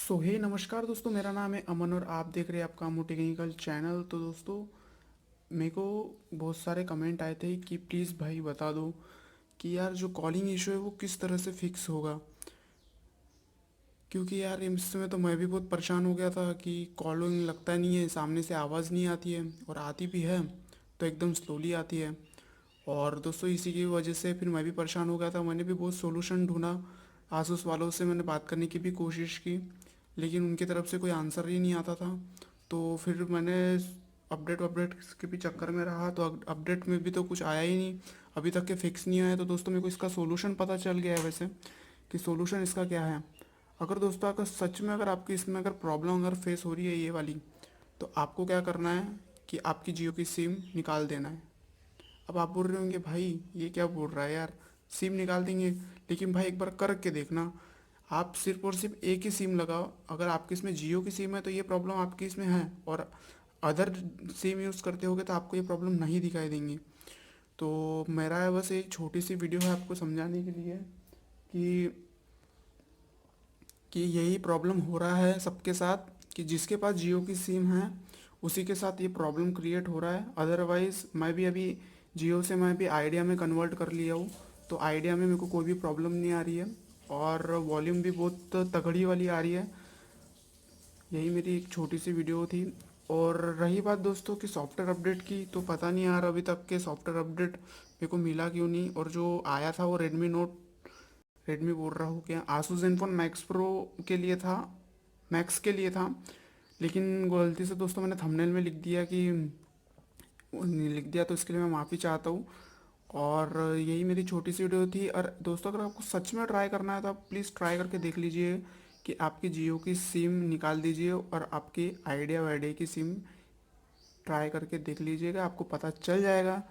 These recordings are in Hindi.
नमस्कार दोस्तों, मेरा नाम है अमन और आप देख रहे हैं आपका मोटी टेक्निकल चैनल। तो दोस्तों, मेरे को बहुत सारे कमेंट आए थे कि प्लीज़ भाई बता दो कि यार जो कॉलिंग इशू है वो किस तरह से फिक्स होगा। क्योंकि यार इस समय तो मैं भी बहुत परेशान हो गया था कि कॉलिंग लगता नहीं है, सामने से आवाज़ नहीं आती है, और आती भी है तो एकदम स्लोली आती है। और दोस्तों, इसी की वजह से फिर मैं भी परेशान हो गया था। मैंने भी बहुत सोल्यूशन ढूंढा, आसूस वालों से मैंने बात करने की भी कोशिश की, लेकिन उनकी तरफ से कोई आंसर ही नहीं आता था। तो फिर मैंने अपडेट अपडेट के भी चक्कर में रहा, तो अपडेट में भी तो कुछ आया ही नहीं, अभी तक के फिक्स नहीं आया। तो दोस्तों, मेरे को इसका सोल्यूशन पता चल गया है वैसे, कि सोल्यूशन इसका क्या है। अगर दोस्तों, अगर सच में अगर आपकी इसमें अगर प्रॉब्लम अगर फेस हो रही है ये वाली, तो आपको क्या करना है कि आपकी जियो की सिम निकाल देना है। अब आप बोल रहे होंगे भाई ये क्या बोल रहा है यार, सिम निकाल देंगे। लेकिन भाई एक बार करके देखना। आप सिर्फ और सिर्फ एक ही सिम लगाओ। अगर आपकी इसमें जियो की सिम है तो ये प्रॉब्लम आपकी इसमें है, और अदर सिम यूज़ करते होगे तो आपको ये प्रॉब्लम नहीं दिखाई देंगी। तो मेरा बस एक छोटी सी वीडियो है आपको समझाने के लिए कि यही प्रॉब्लम हो रहा है सबके साथ, कि जिसके पास जियो की सिम है उसी के साथ ये प्रॉब्लम क्रिएट हो रहा है। अदरवाइज़ मैं भी अभी जियो से मैं भी आइडिया में कन्वर्ट कर लिया हूँ, तो आइडिया में मेरे को कोई भी प्रॉब्लम नहीं आ रही है, और वॉल्यूम भी बहुत तगड़ी वाली आ रही है। यही मेरी एक छोटी सी वीडियो थी। और रही बात दोस्तों कि सॉफ्टवेयर अपडेट की, तो पता नहीं यार अभी तक के सॉफ्टवेयर अपडेट मेरे को मिला क्यों नहीं। और जो आया था वो रेडमी बोल रहा हूँ क्या, आसूस ज़ेनफोन मैक्स प्रो के लिए था, मैक्स के लिए था। लेकिन गलती से दोस्तों मैंने थंबनेल में लिख दिया, तो इसके लिए मैं माफ़ी चाहता हूँ। और यही मेरी छोटी सी वीडियो थी। और दोस्तों, अगर आपको सच में ट्राई करना है तो आप प्लीज़ ट्राई करके देख लीजिए कि आपकी जियो की सिम निकाल दीजिए और आपकी आइडिया वाइडिया की सिम ट्राई करके देख लीजिएगा। आपको पता चल जाएगा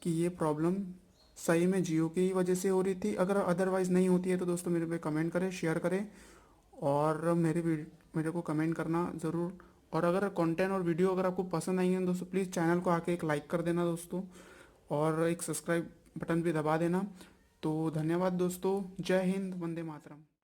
कि ये प्रॉब्लम सही में जियो की ही वजह से हो रही थी। अगर अदरवाइज़ नहीं होती है तो दोस्तों मेरे पे कमेंट करें, शेयर करें, और मेरे को कमेंट करना ज़रूर। और अगर कंटेंट और वीडियो अगर आपको पसंद आई है दोस्तों, प्लीज़ चैनल को आके एक लाइक कर देना दोस्तों, और एक सब्सक्राइब बटन भी दबा देना। तो धन्यवाद दोस्तों, जय हिंद, वंदे मातरम।